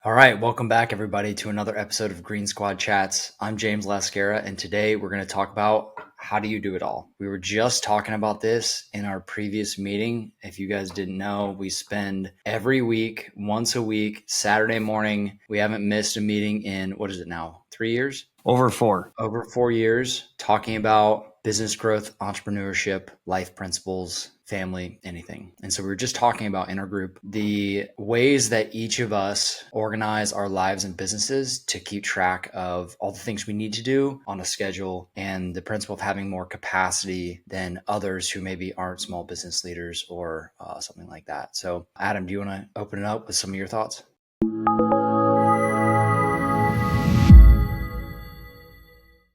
All right, welcome back, everybody, to another episode of Green Squad Chats. I'm James Lascara, and today we're going to talk about how do you do it all. We were just talking about this in our previous meeting. If you guys didn't know, we spend every week, once a week, Saturday morning. We haven't missed a meeting in, what is it now, 3 years? Over 4. Over 4 years, talking about business growth, entrepreneurship, life principles, family, anything. And so we were just talking about in our group the ways that each of us organize our lives and businesses to keep track of all the things we need to do on a schedule, and the principle of having more capacity than others who maybe aren't small business leaders or something like that. So Adam, do you want to open it up with some of your thoughts?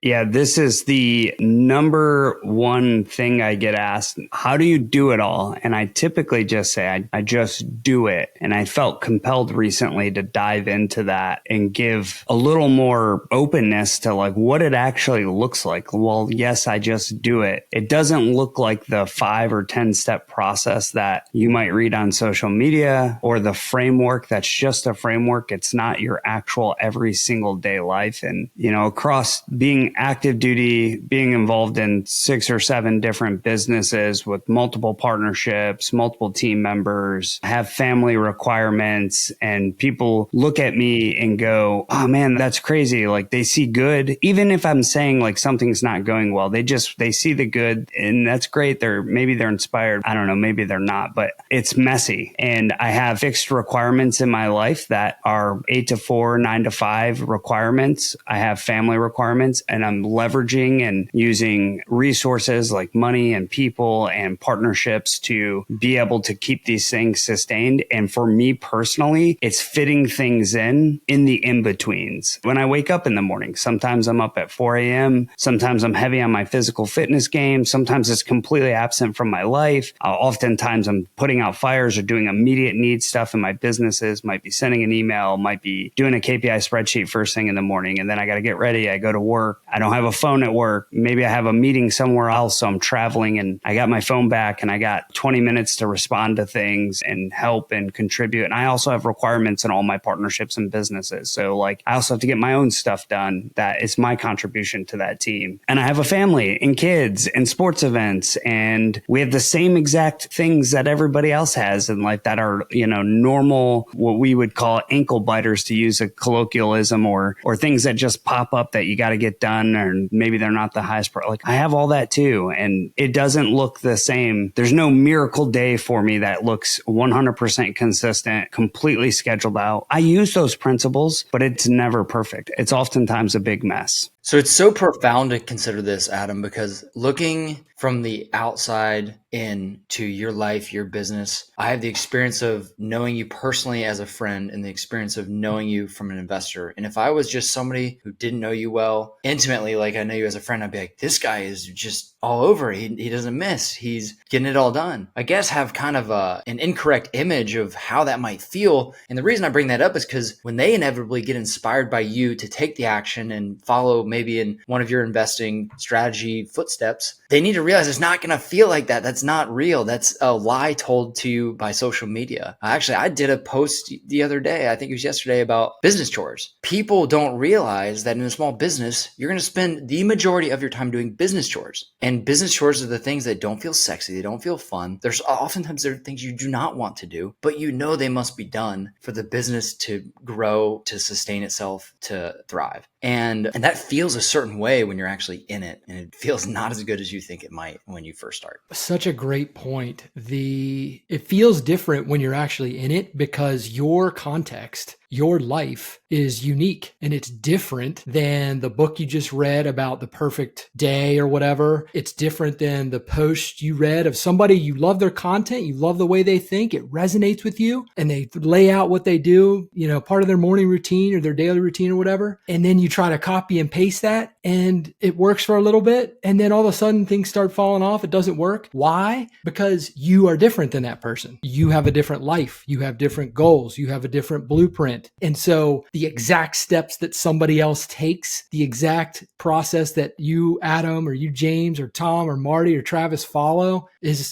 Yeah, this is the number one thing I get asked. How do you do it all? And I typically just say, I just do it. And I felt compelled recently to dive into that and give a little more openness to like what it actually looks like. Well, yes, I just do it. It doesn't look like the 5 or 10 step process that you might read on social media or the framework that's just a framework. It's not your actual every single day life. And, across being active duty, being involved in 6 or 7 different businesses with multiple partnerships, multiple team members, have family requirements, and people look at me and go, oh man, that's crazy. Like they see good. Even if I'm saying like something's not going well, they see the good, and that's great. Maybe they're inspired. I don't know. Maybe they're not, but it's messy. And I have fixed requirements in my life that are 8 to 4, 9 to 5 requirements. I have family requirements, and I'm leveraging and using resources like money and people and partnerships to be able to keep these things sustained. And for me personally, it's fitting things in the in-betweens. When I wake up in the morning, sometimes I'm up at 4 a.m. Sometimes I'm heavy on my physical fitness game. Sometimes it's completely absent from my life. Oftentimes I'm putting out fires or doing immediate need stuff in my businesses, might be sending an email, might be doing a KPI spreadsheet first thing in the morning. And then I got to get ready. I go to work. I don't have a phone at work. Maybe I have a meeting somewhere else. So I'm traveling and I got my phone back and I got 20 minutes to respond to things and help and contribute. And I also have requirements in all my partnerships and businesses. So like I also have to get my own stuff done. That is my contribution to that team. And I have a family and kids and sports events. And we have the same exact things that everybody else has in life that are, normal, what we would call ankle biters, to use a colloquialism, or things that just pop up that you got to get done, or maybe they're not the highest like I have all that too, and it doesn't look the same. There's no miracle day for me that looks 100% consistent, completely scheduled out. I use those principles, but it's never perfect. It's oftentimes a big mess. So it's so profound to consider this, Adam, because looking from the outside in to your life, your business, I have the experience of knowing you personally as a friend and the experience of knowing you from an investor. And if I was just somebody who didn't know you well intimately, like I know you as a friend, I'd be like, this guy is just all over. He doesn't miss. He's getting it all done. I guess have kind of an incorrect image of how that might feel. And the reason I bring that up is because when they inevitably get inspired by you to take the action and follow maybe in one of your investing strategy footsteps, they need to realize it's not going to feel like that. That's not real. That's a lie told to you by social media. Actually, I did a post the other day, I think it was yesterday, about business chores. People don't realize that in a small business, you're going to spend the majority of your time doing business chores. And business chores are the things that don't feel sexy. They don't feel fun. Oftentimes there are things you do not want to do, but you know they must be done for the business to grow, to sustain itself, to thrive. And that feels a certain way when you're actually in it. And it feels not as good as you think it might when you first start. Such a great point. It feels different when you're actually in it because your context, your life is unique and it's different than the book you just read about the perfect day or whatever. It's different than the post you read of somebody you love their content, you love the way they think, it resonates with you, and they lay out what they do, part of their morning routine or their daily routine or whatever. And then you try to copy and paste that and it works for a little bit. And then all of a sudden things start falling off. It doesn't work. Why? Because you are different than that person. You have a different life. You have different goals. You have a different blueprint. different. And so the exact steps that somebody else takes, the exact process that you, Adam, or you, James, or Tom, or Marty, or Travis follow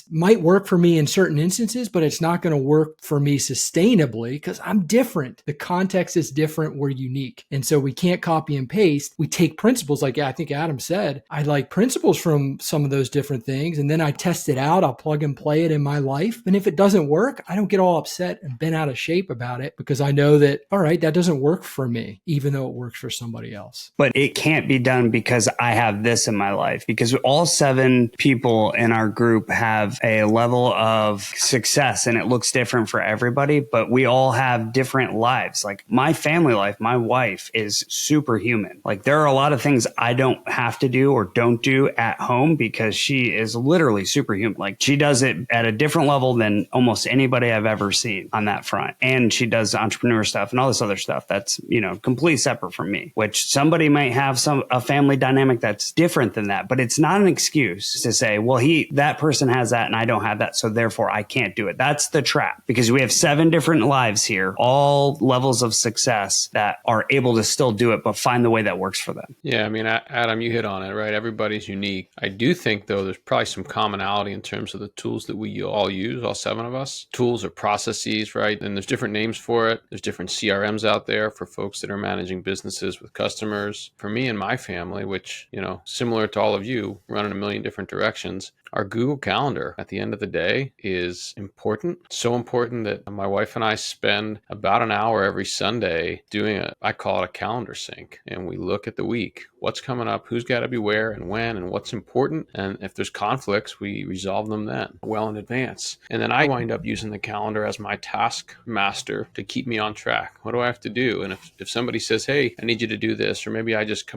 might work for me in certain instances, but it's not going to work for me sustainably because I'm different. The context is different. We're unique. And so we can't copy and paste. We take principles, like I think Adam said. I like principles from some of those different things, and then I test it out. I'll plug and play it in my life. And if it doesn't work, I don't get all upset and bent out of shape about it because I know that, all right, that doesn't work for me, even though it works for somebody else. But it can't be done because I have this in my life, because all 7 people in our group have a level of success and it looks different for everybody, but we all have different lives. Like my family life, my wife is superhuman. Like there are a lot of things I don't have to do or don't do at home because she is literally superhuman. Like she does it at a different level than almost anybody I've ever seen on that front. And she does entrepreneur stuff and all this other stuff that's, completely separate from me, which somebody might have a family dynamic that's different than that, but it's not an excuse to say, well, that person has that and I don't have that, so therefore I can't do it. That's the trap, because we have 7 different lives here, all levels of success that are able to still do it, but find the way that works for them. Yeah, I mean, Adam, you hit on it, right? Everybody's unique. I do think, though, there's probably some commonality in terms of the tools that we all use, all 7 of us. Tools or processes, right? And there's different names for it. There's different CRMs out there for folks that are managing businesses with customers. For me and my family, which, similar to all of you, run in a million different directions, our Google Calendar at the end of the day is important. So important that my wife and I spend about an hour every Sunday doing I call it a calendar sync. And we look at the week, what's coming up, who's got to be where and when, and what's important. And if there's conflicts, we resolve them then well in advance. And then I wind up using the calendar as my task master to keep me on track. What do I have to do? And if somebody says, hey, I need you to do this, or maybe I just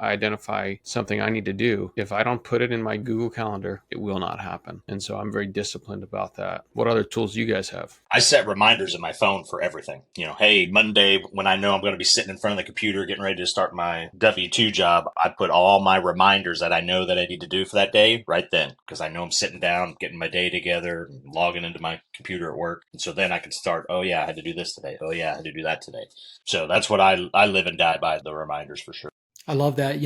identify something I need to do. If I don't put it in my Google Calendar, it will not happen. And so I'm very disciplined about that. What other tools do you guys have? I set reminders in my phone for everything. Hey, Monday, when I know I'm going to be sitting in front of the computer getting ready to start my W-2 job, I put all my reminders that I know that I need to do for that day right then, because I know I'm sitting down, getting my day together, logging into my computer at work. And so then I can start, oh yeah, I had to do this today. Oh yeah, I had to do that today. So that's what I live and die by, the reminders for sure. I love that.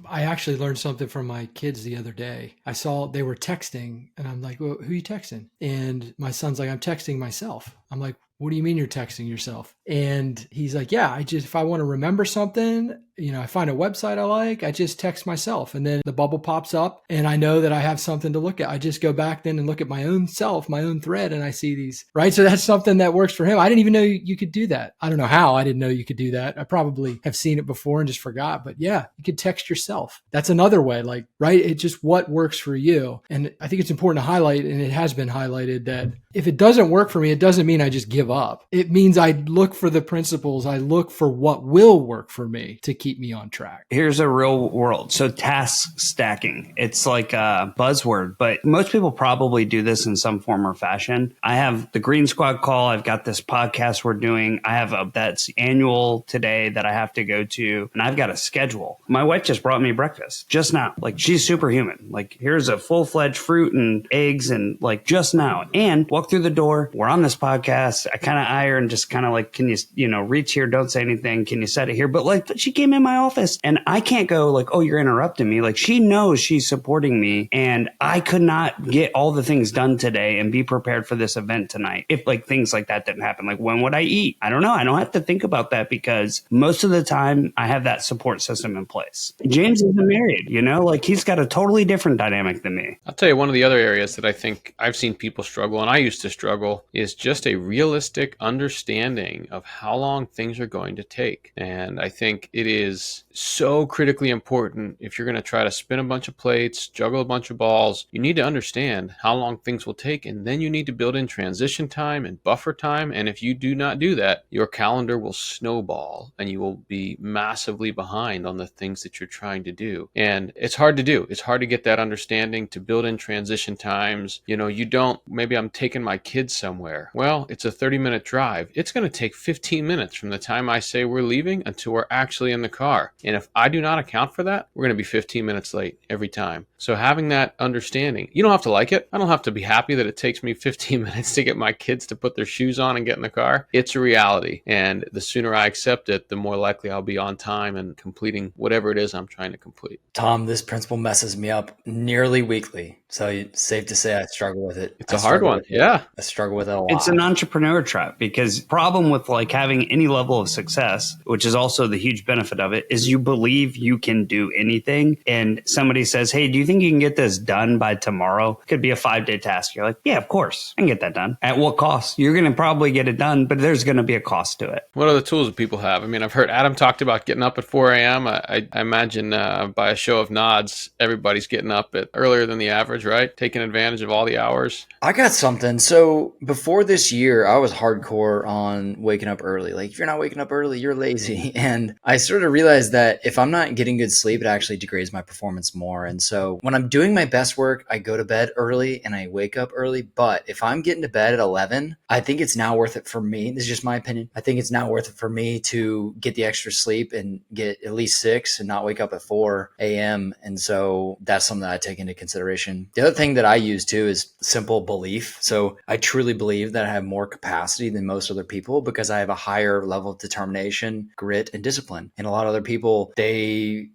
I actually learned something from my kids the other day. I saw they were texting and I'm like, well, who are you texting? And my son's like, I'm texting myself. I'm like, what do you mean you're texting yourself? And he's like, yeah, if I want to remember something, I find a website I like, I just text myself. And then the bubble pops up and I know that I have something to look at. I just go back then and look at my own self, my own thread, and I see these, right? So that's something that works for him. I didn't even know you could do that. I don't know how I didn't know you could do that. I probably have seen it before and just forgot, but yeah, you could text yourself. That's another way, right? It's just what works for you. And I think it's important to highlight, and it has been highlighted, that if it doesn't work for me, it doesn't mean I just give up. It means I look for the principles. I look for what will work for me to keep me on track. Here's a real world. So task stacking, it's like a buzzword, but most people probably do this in some form or fashion. I have the Green Squad call. I've got this podcast we're doing. I have that's annual today that I have to go to, and I've got a schedule. My wife just brought me breakfast just now. Like, she's superhuman. Like, here's a full-fledged fruit and eggs, and like just now, and walk through the door. We're on this podcast. I kind of eye her and just kind of like, can you, reach here? Don't say anything. Can you set it here? But like, she came in my office and I can't go like, oh, you're interrupting me. Like, she knows she's supporting me, and I could not get all the things done today and be prepared for this event tonight if like things like that didn't happen. Like, when would I eat? I don't know. I don't have to think about that because most of the time I have that support system in place. James isn't married, like he's got a totally different dynamic than me. I'll tell you, one of the other areas that I think I've seen people struggle, and I used to struggle, is just a realistic understanding of how long things are going to take. And I think it is so critically important, if you're going to try to spin a bunch of plates, juggle a bunch of balls, you need to understand how long things will take. And then you need to build in transition time and buffer time. And if you do not do that, your calendar will snowball and you will be massively behind on the things that you're trying to do. And it's hard to do. It's hard to get that understanding, to build in transition times. Maybe I'm taking taking my kids somewhere. Well, it's a 30-minute drive. It's going to take 15 minutes from the time I say we're leaving until we're actually in the car. And if I do not account for that, we're going to be 15 minutes late every time. So having that understanding, you don't have to like it. I don't have to be happy that it takes me 15 minutes to get my kids to put their shoes on and get in the car. It's a reality. And the sooner I accept it, the more likely I'll be on time and completing whatever it is I'm trying to complete. Tom, this principle messes me up nearly weekly. So it's safe to say I struggle with it. It's a hard one. Yeah. I struggle with it a lot. It's an entrepreneur trap, because problem with like having any level of success, which is also the huge benefit of it, is you believe you can do anything. And somebody says, hey, do you think you can get this done by tomorrow? Could be a 5-day task. You're like, yeah, of course I can get that done. At what cost? You're going to probably get it done, but there's going to be a cost to it. What other tools do people have? I mean, I've heard Adam talked about getting up at 4 a.m. I imagine by a show of nods, everybody's getting up at earlier than the average, right? Taking advantage of all the hours. I got something. So before this year, I was hardcore on waking up early. Like, if you're not waking up early, you're lazy. And I sort of realized that if I'm not getting good sleep, it actually degrades my performance more. And so when I'm doing my best work, I go to bed early and I wake up early. But if I'm getting to bed at 11, I think it's now worth it for me. This is just my opinion. I think it's now worth it for me to get the extra sleep and get at least 6 and not wake up at 4 a.m. And so that's something that I take into consideration. The other thing that I use too is simple belief. So I truly believe that I have more capacity than most other people because I have a higher level of determination, grit, and discipline. And a lot of other people, they're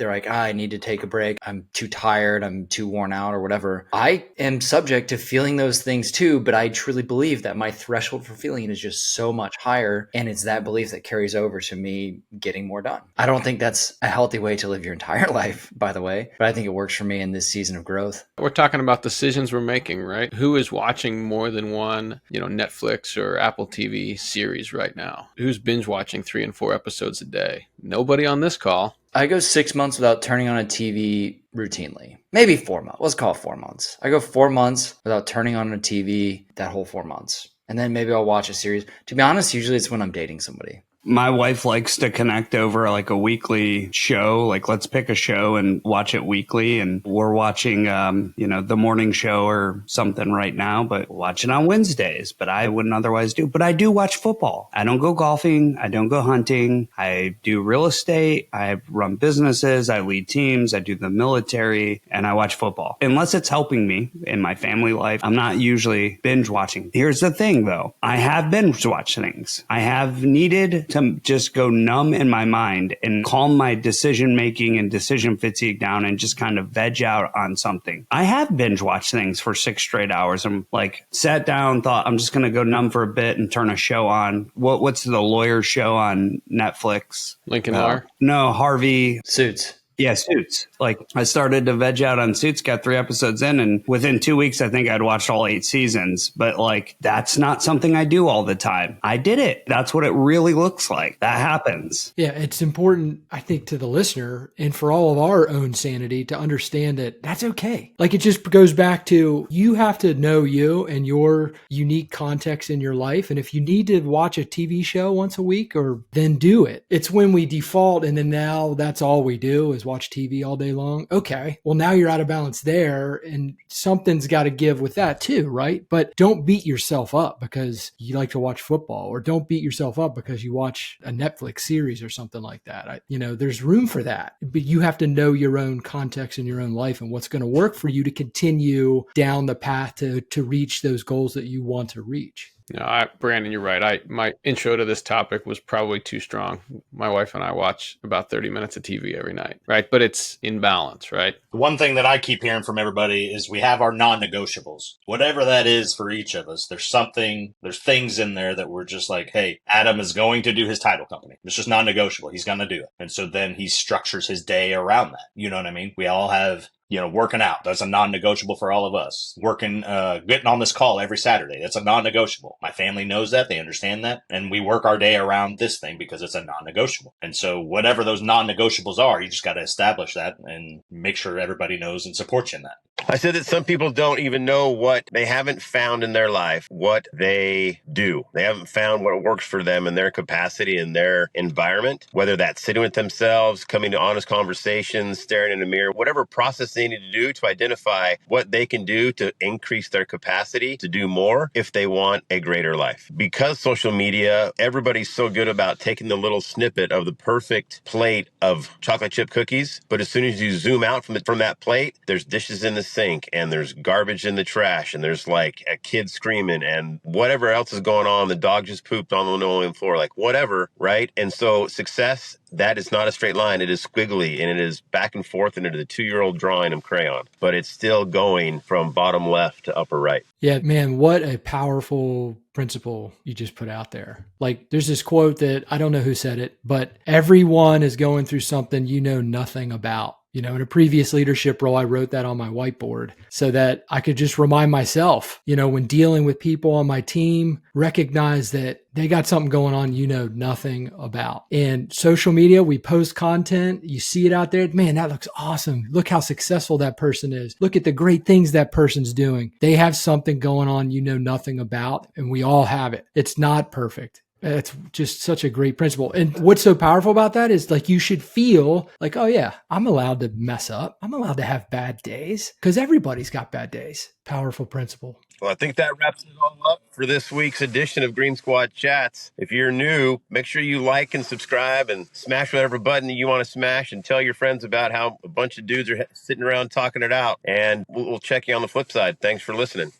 like, I need to take a break. I'm too tired. I'm too worn out or whatever. I am subject to feeling those things too, but I truly believe that my threshold for feeling it is just so much higher. And it's that belief that carries over to me getting more done. I don't think that's a healthy way to live your entire life, by the way, but I think it works for me in this season of growth. We're talking about decisions we're making, right? Who is watching more than one, Netflix or Apple TV series right now? Who's binge watching 3 and 4 episodes a day? Nobody on this call. I go 6 months without turning on a TV routinely. Maybe 4 months. Let's call it 4 months. I go 4 months without turning on a TV that whole 4 months. And then maybe I'll watch a series. To be honest, usually it's when I'm dating somebody. My wife likes to connect over like a weekly show. Like, let's pick a show and watch it weekly. And we're watching, the morning show or something right now, but watch it on Wednesdays. But I wouldn't otherwise do. But I do watch football. I don't go golfing. I don't go hunting. I do real estate. I run businesses. I lead teams. I do the military, and I watch football. Unless it's helping me in my family life, I'm not usually binge watching. Here's the thing, though. I have binge watched things. I have needed to just go numb in my mind and calm my decision making and decision fatigue down and just kind of veg out on something. I have binge watched things for 6 straight hours. I'm like, sat down, thought I'm just going to go numb for a bit and turn a show on. What's the lawyer show on Netflix? Lincoln R? No, Harvey. Suits. Yeah, Suits. Like, I started to veg out on Suits, got 3 episodes in, and within 2 weeks, I think I'd watched all 8 seasons. But like, that's not something I do all the time. I did it. That's what it really looks like. That happens. Yeah, it's important, I think, to the listener and for all of our own sanity to understand that that's okay. Like, it just goes back to, you have to know you and your unique context in your life. And if you need to watch a TV show once a week, or then do it. It's when we default and then now that's all we do is watch TV all day long. Okay, well, now you're out of balance there, and something's got to give with that too, right? But don't beat yourself up because you like to watch football, or don't beat yourself up because you watch a Netflix series or something like that. There's room for that, but you have to know your own context in your own life and what's going to work for you to continue down the path to reach those goals that you want to reach. No, Brandon, you're right. My intro to this topic was probably too strong. My wife and I watch about 30 minutes of TV every night, right? But it's in balance, right? The one thing that I keep hearing from everybody is we have our non-negotiables. Whatever that is for each of us, there's things in there that we're just like, hey, Adam is going to do his title company. It's just non-negotiable. He's going to do it. And so then he structures his day around that. You know what I mean? We all have working out. That's a non-negotiable for all of us. Getting on this call every Saturday. That's a non-negotiable. My family knows that. They understand that. And we work our day around this thing because it's a non-negotiable. And so whatever those non-negotiables are, you just got to establish that and make sure everybody knows and supports you in that. I said that some people don't even know what they haven't found in their life, what they do. They haven't found what works for them in their capacity, in their environment, whether that's sitting with themselves, coming to honest conversations, staring in a mirror, whatever process they need to do to identify what they can do to increase their capacity to do more if they want a greater life. Because social media, everybody's so good about taking the little snippet of the perfect plate of chocolate chip cookies, but as soon as you zoom out from that plate, there's dishes in the sink and there's garbage in the trash and there's like a kid screaming and whatever else is going on. The dog just pooped on the linoleum floor, like whatever, right? And so success, that is not a straight line. It is squiggly and it is back and forth into the 2-year-old drawing of crayon, but it's still going from bottom left to upper right. Yeah, man, what a powerful principle you just put out there. Like there's this quote that I don't know who said it, but everyone is going through something you know nothing about. You know, in a previous leadership role, I wrote that on my whiteboard so that I could just remind myself, you know, when dealing with people on my team, recognize that they got something going on you know nothing about. And social media, we post content, you see it out there. Man, that looks awesome. Look how successful that person is. Look at the great things that person's doing. They have something going on you know nothing about, and we all have it. It's not perfect. It's just such a great principle. And what's so powerful about that is like you should feel like, oh yeah, I'm allowed to mess up. I'm allowed to have bad days because everybody's got bad days. Powerful principle. Well, I think that wraps it all up for this week's edition of Green Squad Chats. If you're new, make sure you like and subscribe and smash whatever button that you want to smash and tell your friends about how a bunch of dudes are sitting around talking it out. And we'll check you on the flip side. Thanks for listening.